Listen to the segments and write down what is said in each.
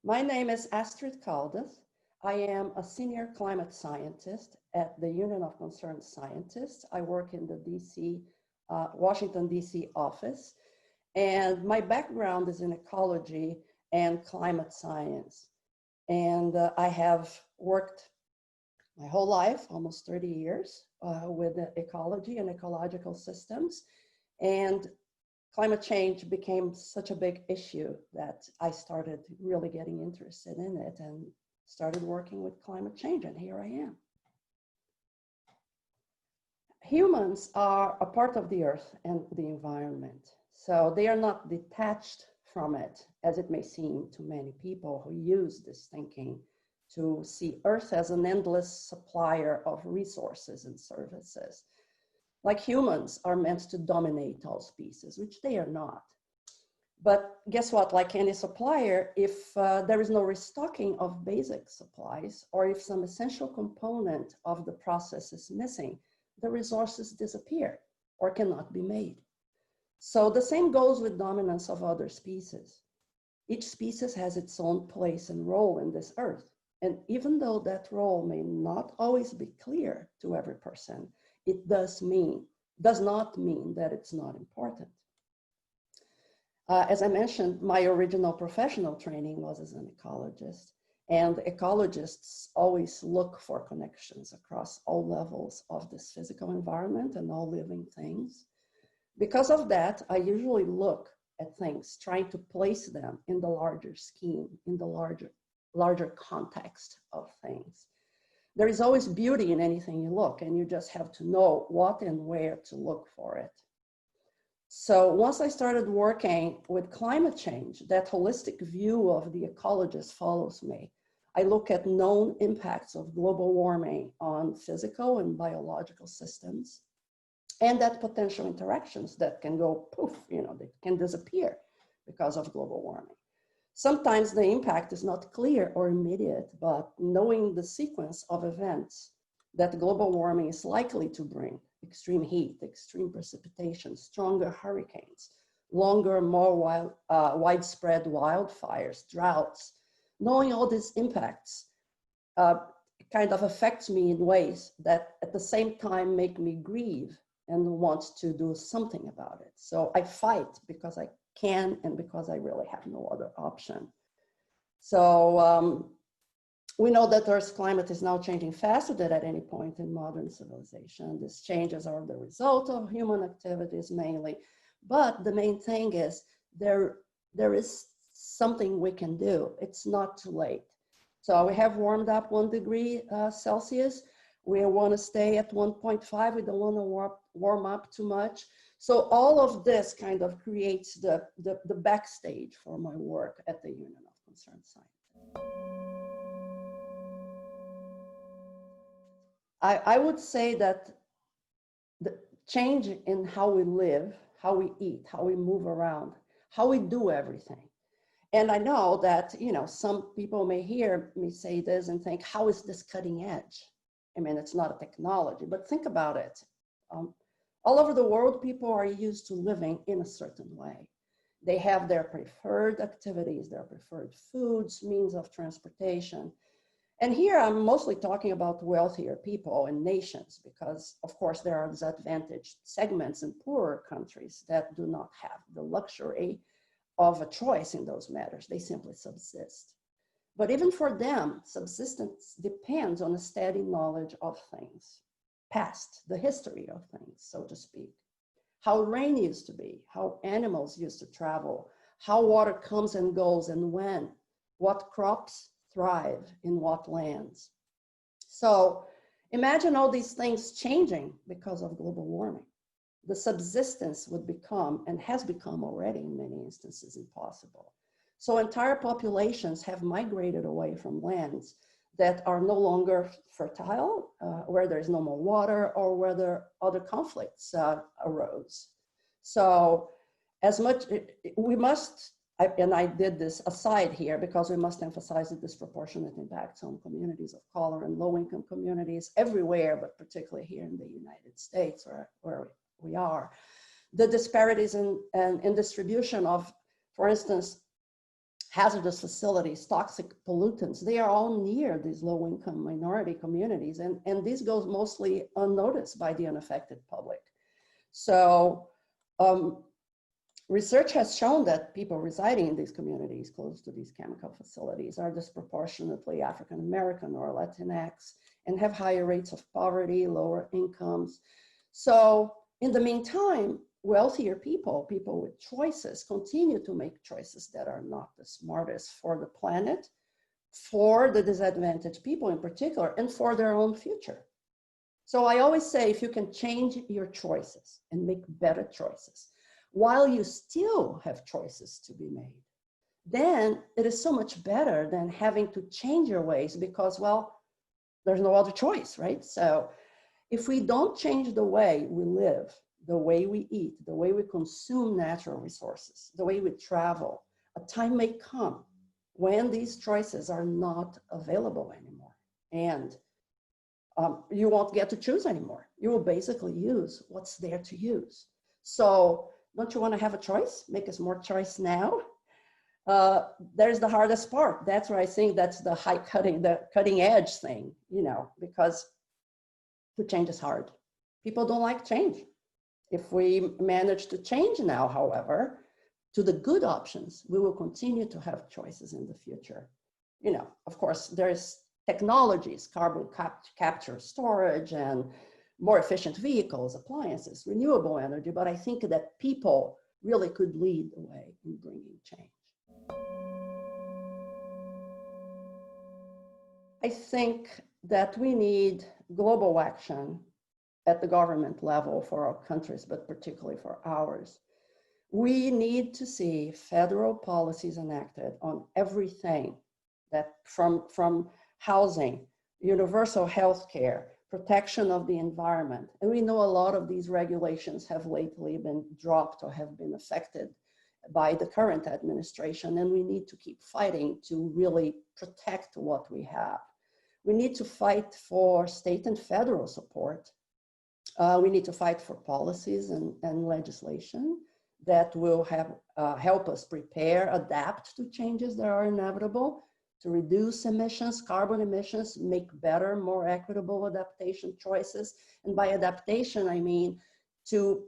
My name is Ejfa Caldas. I am a senior climate scientist at the Union of Concerned Scientists. I work in the Washington, D.C. office, and my background is in ecology and climate science. And I have worked my whole life, almost 30 years, with ecology and ecological systems. And climate change became such a big issue that I started really getting interested in it and started working with climate change, and here I am. Humans are a part of the earth and the environment, so they are not detached from it, as it may seem to many people who use this thinking to see Earth as an endless supplier of resources and services. Like humans are meant to dominate all species, which they are not. But guess what, like any supplier, if there is no restocking of basic supplies, or if some essential component of the process is missing, the resources disappear or cannot be made. So the same goes with dominance of other species. Each species has its own place and role in this earth. And even though that role may not always be clear to every person, it does not mean that it's not important. As I mentioned, my original professional training was as an ecologist, and ecologists always look for connections across all levels of this physical environment and all living things. Because of that, I usually look at things, trying to place them in the larger scheme, in the larger context of things. There is always beauty in anything you look, and you just have to know what and where to look for it. So once I started working with climate change, that holistic view of the ecologist follows me. I look at known impacts of global warming on physical and biological systems, and that potential interactions that can go poof, they can disappear because of global warming. Sometimes the impact is not clear or immediate, but knowing the sequence of events that global warming is likely to bring, extreme heat, extreme precipitation, stronger hurricanes, longer, more widespread wildfires, droughts, knowing all these impacts kind of affects me in ways that at the same time make me grieve and want to do something about it. So I fight because I can and because I really have no other option. So we know that Earth's climate is now changing faster than at any point in modern civilization. These changes are the result of human activities mainly, but the main thing is there is something we can do. It's not too late. So we have warmed up 1 degree Celsius. We want to stay at 1.5. We don't want to warm up too much. So all of this kind of creates the backstage for my work at the Union of Concerned Scientists. I would say that the change in how we live, how we eat, how we move around, how we do everything. And I know that, some people may hear me say this and think, how is this cutting edge? I mean, it's not a technology, but think about it. All over the world, people are used to living in a certain way. They have their preferred activities, their preferred foods, means of transportation. And here I'm mostly talking about wealthier people and nations, because of course there are disadvantaged segments in poorer countries that do not have the luxury of a choice in those matters. They simply subsist. But even for them, subsistence depends on a steady knowledge of things, past, the history of things, so to speak. How rain used to be, how animals used to travel, how water comes and goes and when, what crops thrive in what lands. So imagine all these things changing because of global warming. The subsistence would become, and has become already in many instances, impossible. So entire populations have migrated away from lands that are no longer fertile, where there is no more water, or where other conflicts arose. So as much, we must, and I did this aside here because we must emphasize the disproportionate impacts on communities of color and low-income communities everywhere, but particularly here in the United States, where we are. The disparities in distribution of, for instance, hazardous facilities, toxic pollutants, they are all near these low-income minority communities, and this goes mostly unnoticed by the unaffected public. So research has shown that people residing in these communities close to these chemical facilities are disproportionately African American or Latinx and have higher rates of poverty, lower incomes. So in the meantime, wealthier people, people with choices, continue to make choices that are not the smartest for the planet, for the disadvantaged people in particular, and for their own future. So I always say, if you can change your choices and make better choices, while you still have choices to be made, then it is so much better than having to change your ways because, well, there's no other choice, right? So if we don't change the way we live, the way we eat, the way we consume natural resources, the way we travel, a time may come when these choices are not available anymore. And you won't get to choose anymore. You will basically use what's there to use. So don't you want to have a choice? Make us more choice now. There's the hardest part. That's where I think that's the cutting edge thing, you know, because to change is hard. People don't like change. If we manage to change now, however, to the good options, we will continue to have choices in the future. You know, of course, there's technologies, carbon capture, storage, and more efficient vehicles, appliances, renewable energy, but I think that people really could lead the way in bringing change. I think that we need global action at the government level for our countries, but particularly for ours. We need to see federal policies enacted on everything, that from housing, universal health care, protection of the environment. And we know a lot of these regulations have lately been dropped or have been affected by the current administration, and we need to keep fighting to really protect what we have. We need to fight for state and federal support. We need to fight for policies and legislation that will help us prepare, adapt to changes that are inevitable, to reduce emissions, carbon emissions, make better, more equitable adaptation choices. And by adaptation, I mean to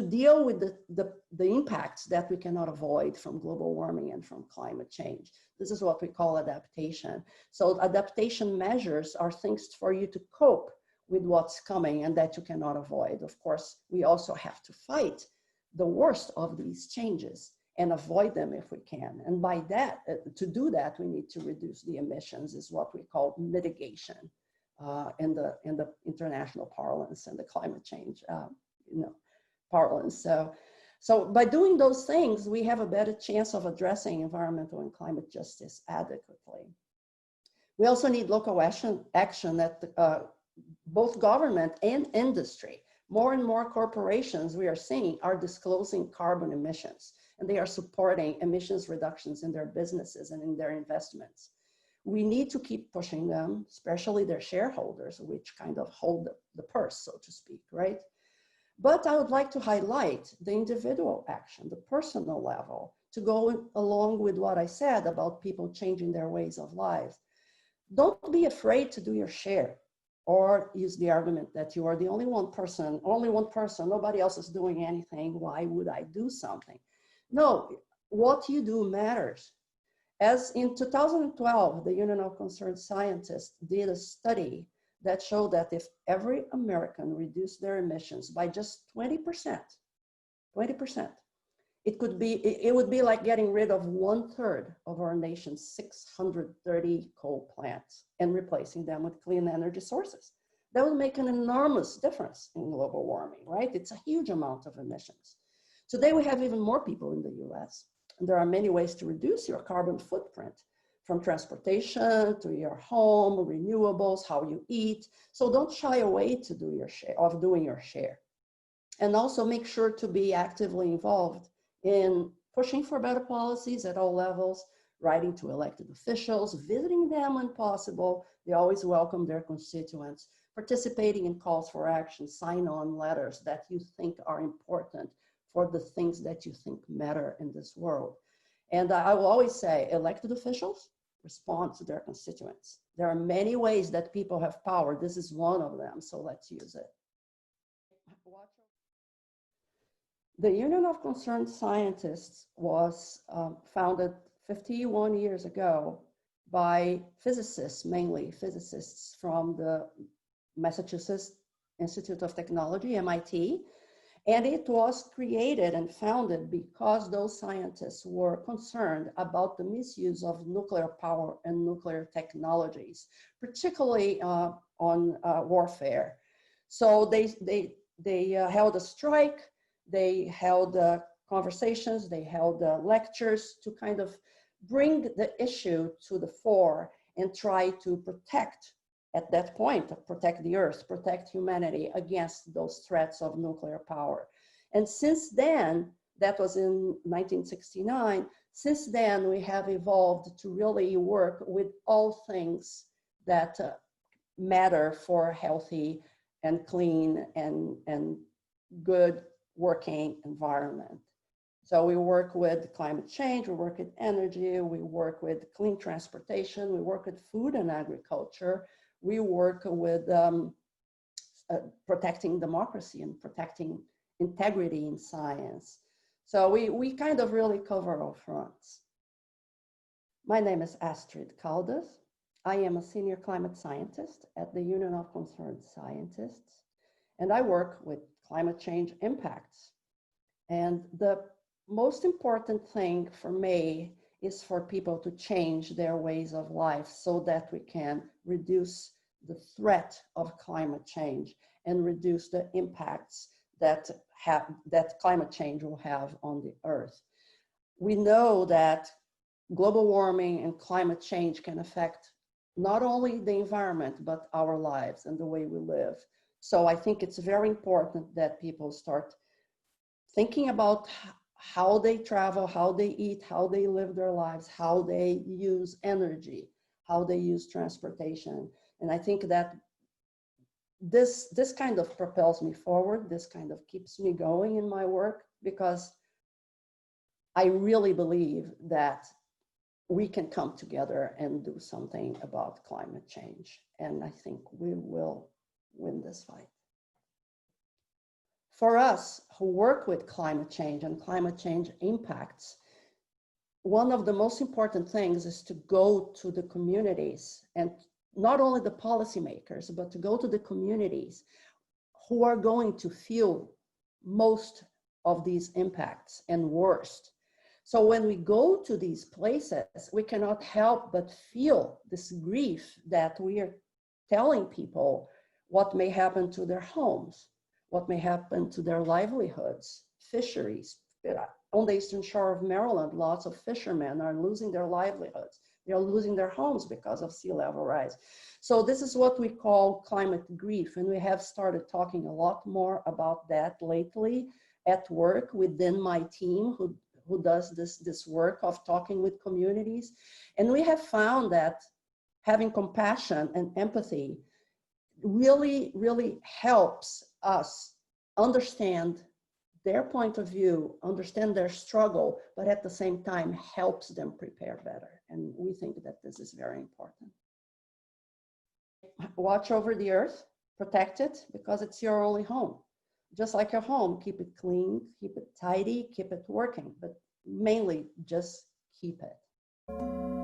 deal with the impacts that we cannot avoid from global warming and from climate change. This is what we call adaptation. So adaptation measures are things for you to cope with what's coming and that you cannot avoid. Of course, we also have to fight the worst of these changes and avoid them if we can. And by that, to do that, we need to reduce the emissions, is what we call mitigation in the international parlance and the climate change parlance. So by doing those things, we have a better chance of addressing environmental and climate justice adequately. We also need local action at both government and industry. More and more corporations we are seeing are disclosing carbon emissions, and they are supporting emissions reductions in their businesses and in their investments. We need to keep pushing them, especially their shareholders, which kind of hold the purse, so to speak, right? But I would like to highlight the individual action, the personal level, to go along with what I said about people changing their ways of life. Don't be afraid to do your share, or use the argument that you are the only one person, nobody else is doing anything, why would I do something? No, what you do matters. As in 2012, the Union of Concerned Scientists did a study that showed that if every American reduced their emissions by just 20%, it would be like getting rid of 1/3 of our nation's 630 coal plants and replacing them with clean energy sources. That would make an enormous difference in global warming, right? It's a huge amount of emissions. Today we have even more people in the US, and there are many ways to reduce your carbon footprint, from transportation to your home, renewables, how you eat. So don't shy away to do your share, of doing your share. And also make sure to be actively involved in pushing for better policies at all levels, writing to elected officials, visiting them when possible. They always welcome their constituents, participating in calls for action, sign on letters that you think are important for the things that you think matter in this world. And I will always say elected officials respond to their constituents. There are many ways that people have power. This is one of them, so let's use it. The Union of Concerned Scientists was founded 51 years ago by physicists, mainly physicists from the Massachusetts Institute of Technology, MIT, and it was created and founded because those scientists were concerned about the misuse of nuclear power and nuclear technologies, particularly on warfare. So they held a strike, they held conversations, they held lectures to kind of bring the issue to the fore and try to protect, at that point, protect the Earth, protect humanity against those threats of nuclear power. And since then, that was in 1969, since then we have evolved to really work with all things that matter for healthy and clean and good working environment. So we work with climate change, we work with energy, we work with clean transportation, we work with food and agriculture, we work with protecting democracy and protecting integrity in science. So we kind of really cover all fronts. My name is Ejfa Caldas. I am a senior climate scientist at the Union of Concerned Scientists, and I work with climate change impacts. And the most important thing for me is for people to change their ways of life so that we can reduce the threat of climate change and reduce the impacts that climate change will have on the Earth. We know that global warming and climate change can affect not only the environment, but our lives and the way we live. So I think it's very important that people start thinking about how they travel, how they eat, how they live their lives, how they use energy, how they use transportation. And I think that this kind of propels me forward. This kind of keeps me going in my work, because I really believe that we can come together and do something about climate change. And I think we will win this fight. For us who work with climate change and climate change impacts, one of the most important things is to go to the communities, and not only the policymakers, but to go to the communities who are going to feel most of these impacts and worst. So when we go to these places, we cannot help but feel this grief that we are telling people what may happen to their homes, what may happen to their livelihoods, fisheries. On the eastern shore of Maryland, lots of fishermen are losing their livelihoods. They are losing their homes because of sea level rise. So this is what we call climate grief. And we have started talking a lot more about that lately at work within my team who does this work of talking with communities. And we have found that having compassion and empathy really, really helps us understand their point of view, understand their struggle, but at the same time helps them prepare better. And we think that this is very important. Watch over the Earth, protect it, because it's your only home. Just like your home, keep it clean, keep it tidy, keep it working, but mainly just keep it.